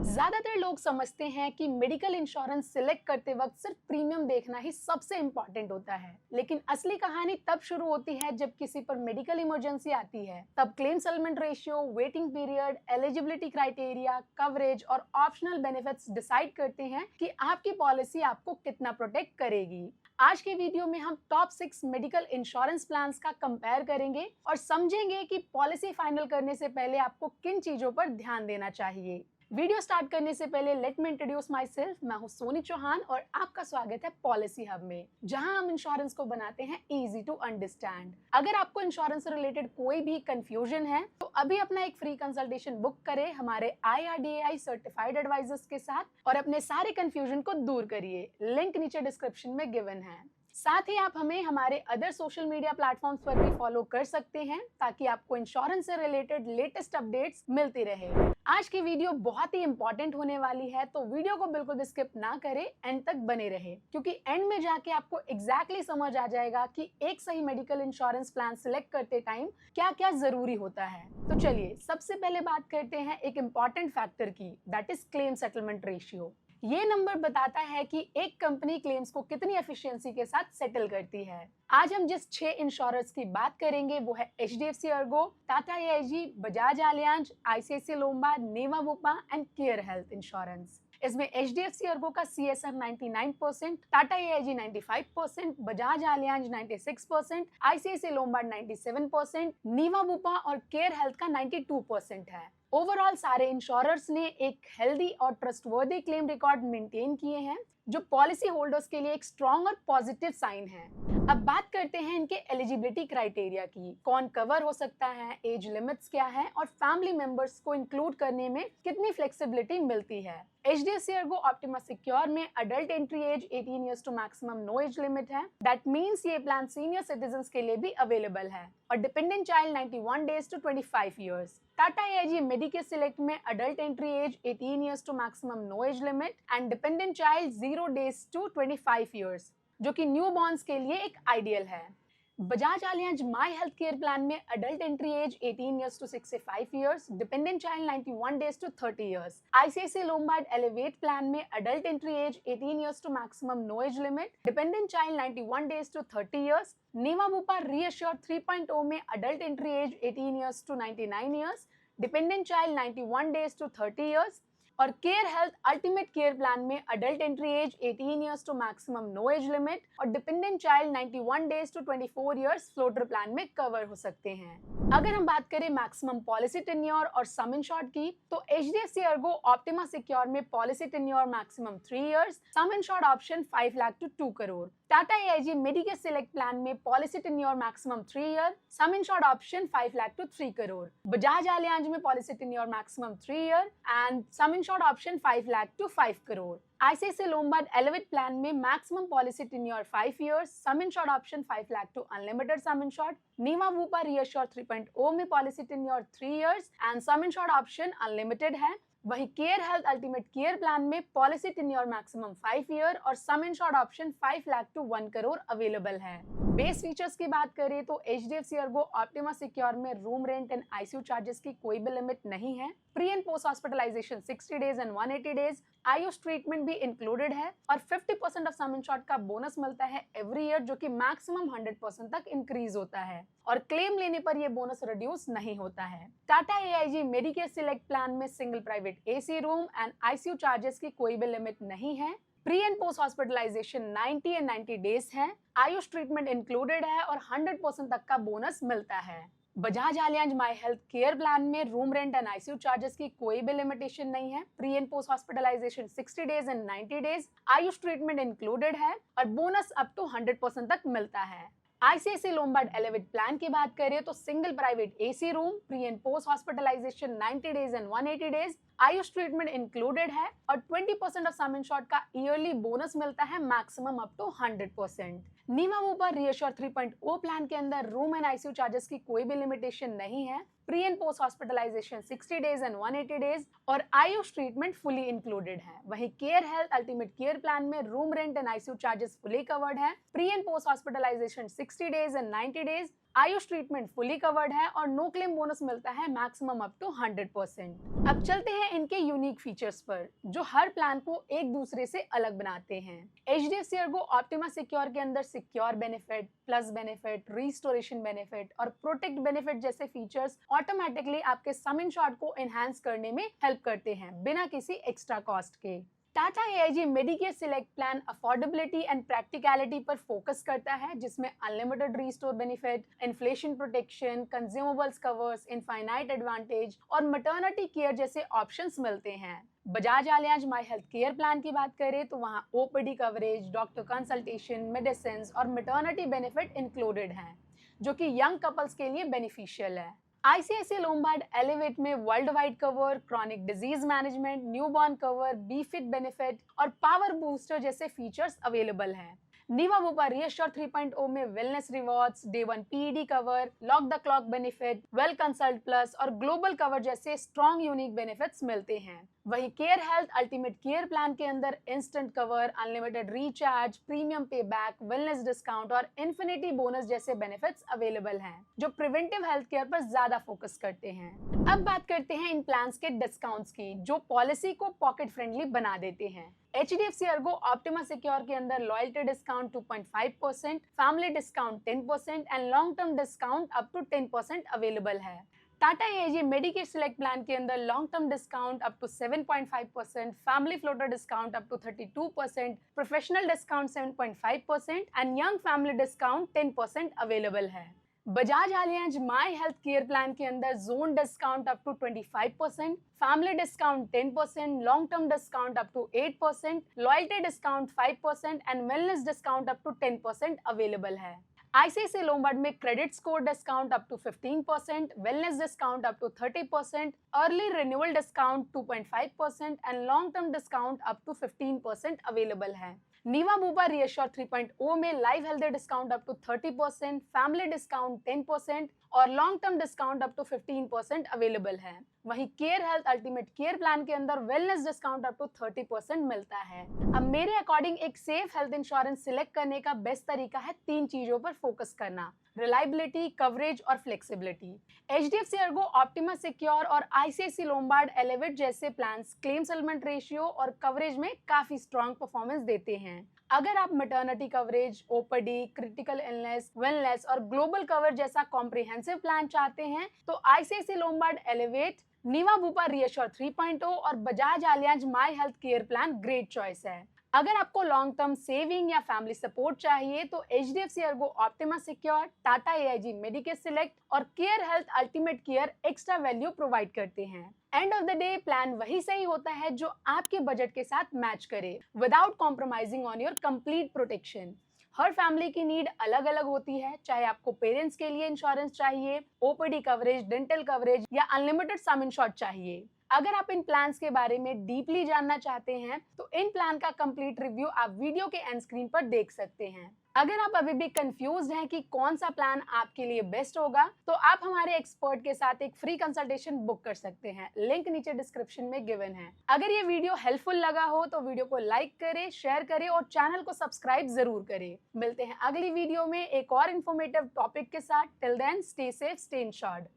ज्यादातर लोग समझते हैं कि मेडिकल इंश्योरेंस सिलेक्ट करते वक्त सिर्फ प्रीमियम देखना ही सबसे इम्पोर्टेंट होता है, लेकिन असली कहानी तब शुरू होती है जब किसी पर मेडिकल इमरजेंसी आती है। तब claim settlement ratio, waiting period, eligibility criteria, coverage और ऑप्शनल बेनिफिट्स डिसाइड करते हैं कि आपकी पॉलिसी आपको कितना प्रोटेक्ट करेगी। आज के वीडियो में हम टॉप 6 मेडिकल इंश्योरेंस प्लान्स का कंपेयर करेंगे और समझेंगे कि पॉलिसी फाइनल करने से पहले आपको किन चीजों पर ध्यान देना चाहिए। वीडियो स्टार्ट करने से पहले let me introduce my self. मैं हूं सोनी चौहान और आपका स्वागत है पॉलिसी हब में, जहां हम इंश्योरेंस को बनाते हैं इजी टू अंडरस्टैंड। अगर आपको इंश्योरेंस से रिलेटेड कोई भी कंफ्यूजन है तो अभी अपना एक फ्री कंसल्टेशन बुक करें हमारे IRDAI सर्टिफाइड एडवाइजर्स के साथ और अपने सारे कंफ्यूजन को दूर करिए। लिंक नीचे डिस्क्रिप्शन में गिवन है। साथ ही आप हमें हमारे अदर सोशल मीडिया प्लेटफॉर्म्स पर भी फॉलो कर सकते हैं ताकि आपको इंश्योरेंस से रिलेटेड लेटेस्ट अपडेट्स मिलती रहे। आज की वीडियो बहुत ही इंपॉर्टेंट होने वाली है, तो वीडियो को बिल्कुल भी स्किप ना करें, एंड तक बने रहे, क्योंकि एंड में जाके आपको एग्जैक्टली समझ आ जाएगा कि एक सही मेडिकल इंश्योरेंस प्लान सिलेक्ट करते टाइम क्या क्या जरूरी होता है। तो चलिए सबसे पहले बात करते हैं एक इंपॉर्टेंट फैक्टर की, that is claim settlement ratio. ये नंबर बताता है कि एक कंपनी क्लेम्स को कितनी एफिशिएंसी के साथ सेटल करती है। आज हम जिस 6 इंश्योरर्स की बात करेंगे वो है HDFC Ergo, Tata AIG, Bajaj Allianz, ICICI Lombard, Niva Bupa and Care Health insurance. इसमें HDFC अर्गो का CSR 99%, Tata AIG 95%, Bajaj Allianz 96%, ICICI Lombard 97%, Niva Bupa और केयर हेल्थ का 92% है। ओवरऑल सारे इंश्योरर्स ने एक हेल्दी और ट्रस्टवर्दी क्लेम रिकॉर्ड मेंटेन किए हैं, जो पॉलिसी होल्डर्स के लिए एक स्ट्रॉन्ग और पॉजिटिव साइन है। अब बात करते हैं इनके एलिजिबिलिटी क्राइटेरिया की। कौन कवर हो सकता है, एज लिमिट्स क्या है और फैमिली मेंबर्स को इंक्लूड करने में कितनी फ्लेक्सिबिलिटी मिलती है। HDFC अर्गो ऑप्टिमा सिक्योर में adult entry age 18 years to maximum no age limit है। दैट मींस ये प्लान सीनियर सिटीजंस के लिए भी अवेलेबल है। और dependent child 91 days to 25 years. Tata AIG Medicare Select में adult entry age 18 years to maximum no age limit and dependent child 0 days to 25 years, जो कि न्यू बॉर्न्स के लिए एक आइडियल है। Bajaj Allianz my health care plan में adult entry age 18 years to 65 years, dependent child 91 days to 30 years. ICICI Lombard Elevate plan में adult entry age 18 years to maximum no age limit, dependent child 91 days to 30 years. Niva Bupa reassure 3.0 में adult entry age 18 years to 99 years, dependent child 91 days to 30 years. और care health ultimate care plan में adult entry age 18 years to maximum no age limit और dependent child 91 days to 24 years floater plan में cover हो सकते हैं। अगर हम बात करें मैक्सिमम पॉलिसी टेन्योर और सम इंश्योर्ड की, तो HDFC अर्गो ऑप्टिमा सिक्योर में policy tenure maximum 3 years, sum insured option 5 lakh to 2 crore. Tata AIG Medicare select plan में policy tenure maximum 3 year, sum insured option 5 lakh to 3 crore. Bajaj Allianz में policy tenure maximum 3 year and sum insured option 5 lakh to 5 crore. ICICI Lombard Elevate plan में maximum policy tenure 5 years, sum insured option 5 lakh to unlimited sum insured. Niva Bupa reassure 3.0 में policy tenure 3 years and sum insured option unlimited है। वही care health ultimate care plan में policy tenure maximum 5 year और sum insured option 5 lakh to 1 crore available है। Base features की बात करें तो HDFC अर्गो ऑप्टिमा सिक्योर में room rent and ICU charges की कोई भी लिमिट नहीं है। Pre and post hospitalisation 60 days and 180 days, Ayush treatment भी इंक्लूडेड है और 50% ऑफ सम इंश्योर्ड का बोनस मिलता है एवरी ईयर, जो कि मैक्सिमम 100% तक इंक्रीज होता है और क्लेम लेने पर यह बोनस रिड्यूस नहीं होता है। Tata AIG Medicare select plan में single private AC room and ICU charges की कोई भी लिमिट नहीं है। Pre and post hospitalisation 90 and 90 days है, आयुष ट्रीटमेंट इंक्लूडेड है और 100% तक का बोनस मिलता है। Bajaj Allianz my health care plan में room rent and ICU charges की कोई भी लिमिटेशन नहीं है। Pre and post hospitalisation 60 days and 90 days, Ayush treatment included है और बोनस अप टू 100% तक मिलता है। ICICI लोम्बार्ड एलिवेट प्लान की बात करें तो single private AC room, pre and post hospitalisation 90 days and 180 days, Ayush treatment included है और 20% ऑफ सम इंश्योर्ड का ईयरली बोनस मिलता है maximum up to 100%। Niva Bupa reassure 3.0 plan के अंदर रूम एंड ICU चार्जेस की कोई भी लिमिटेशन नहीं है। Pre and post hospitalisation 60 days and 180 days और आयुष ट्रीटमेंट फुली इंक्लूडेड है। वहीं care health ultimate care plan में room rent and ICU charges fully covered है। Pre and post hospitalisation 60 days and 90 days, Ayush treatment fully covered है और no claim bonus मिलता है maximum up to 100%। अब चलते हैं इनके यूनिक फीचर्स पर जो हर प्लान को एक दूसरे से अलग बनाते हैं। HDFC ERGO ऑप्टिमा सिक्योर के अंदर secure benefit, plus benefit, restoration benefit और प्रोटेक्ट बेनिफिट जैसे फीचर्स ऑटोमेटिकली आपके सम इंश्योर्ड को एनहांस करने में हेल्प करते हैं बिना किसी एक्स्ट्रा कॉस्ट के। Tata AIG Medicare select plan affordability and practicality पर फोकस करता है, जिसमें unlimited restore benefit, inflation protection, consumables covers, infinite advantage और मैटरनिटी केयर जैसे ऑप्शंस मिलते हैं। Bajaj Allianz my health care plan की बात करें तो वहाँ OPD coverage, doctor consultation, medicine और मैटरनिटी बेनिफिट इंक्लूडेड हैं, जो कि यंग कपल्स के लिए बेनिफिशियल है। ICICI लोम्बार्ड एलिवेट में world wide cover, chronic disease management, newborn cover, befit benefit और पावर बूस्टर जैसे फीचर्स अवेलेबल हैं। नीवा बुपा रीअश्योर 3.0 में wellness rewards, day 1 PED cover, lock the clock benefit, well consult plus और global cover जैसे strong unique benefits मिलते हैं। वही care health ultimate care plan के अंदर instant cover, unlimited recharge, premium pay back, wellness discount और infinity bonus जैसे benefits available हैं, जो प्रिवेंटिव हेल्थ केयर पर ज्यादा फोकस करते हैं। अब बात करते हैं इन प्लान्स के डिस्काउंट्स की, जो पॉलिसी को पॉकेट फ्रेंडली बना देते हैं। HDFC ERGO ऑप्टिमा सिक्योर के अंदर loyalty discount 2.5%, family discount 10% and long term discount up to 10% available है। Tata AIG Medicare select plan के अंदर long term discount up to 7.5%, family floater discount up to 32%, professional discount 7.5% and young family discount 10% available है। Bajaj Allianz my health care plan के अंदर zone discount up to 25%, family discount 10%, long term discount up to 8%, loyalty discount 5% and wellness discount up to 10% available है। ICICI Lombard में credit score discount up to 15%, wellness discount up to 30%, early renewal discount 2.5% and long term discount up to 15% available है। Niva Bupa reassure 3.0 में live health discount up to 30%, family discount 10% और long term discount up to 15% available है। वहीं care health ultimate care plan के अंदर wellness discount up to 30% मिलता है। अब मेरे अकॉर्डिंग एक सेफ हेल्थ इंश्योरेंस सिलेक्ट करने का बेस्ट तरीका है 3 चीजों पर फोकस करना: रिलायबिलिटी, कवरेज और flexibility. HDFC ERGO optima secure और ICICI लोम्बार्ड एलिवेट जैसे प्लान्स क्लेम सेटलमेंट रेशियो और कवरेज में काफी स्ट्रॉन्ग परफॉर्मेंस देते हैं। अगर आप maternity coverage, OPD, critical illness, wellness और ग्लोबल कवर जैसा कॉम्प्रिहेंसिव प्लान चाहते हैं तो ICICI Lombard elevate, Niva Bupa reassure 3.0 और Bajaj Allianz my health care plan great choice है। अगर आपको लॉन्ग टर्म सेविंग या फैमिली सपोर्ट चाहिए तो HDFC ERGO optima secure, Tata AIG Medicare select और care health ultimate care extra value provide करते हैं। End of the day plan वही सही होता है जो आपके बजट के साथ मैच करे without compromising on your complete protection. Her family की नीड अलग अलग होती है, चाहे आपको पेरेंट्स के लिए इंश्योरेंस चाहिए, OPD कवरेज, डेंटल कवरेज या अनलिमिटेड सम इंश्योर्ड चाहिए। अगर आप इन प्लान्स के बारे में डीपली जानना चाहते हैं तो इन प्लान का कंप्लीट रिव्यू आप वीडियो के एंड स्क्रीन पर देख सकते हैं। अगर आप अभी भी कंफ्यूज्ड हैं कि कौन सा प्लान आपके लिए बेस्ट होगा तो आप हमारे एक्सपर्ट के साथ एक फ्री कंसल्टेशन बुक कर सकते हैं। लिंक नीचे डिस्क्रिप्शन में गिवन है। अगर ये वीडियो हेल्पफुल लगा हो तो वीडियो को लाइक करें, शेयर करें और चैनल को सब्सक्राइब जरूर करें। मिलते हैं अगली वीडियो में एक और इन्फॉर्मेटिव टॉपिक के साथ। Till then stay safe, stay insured.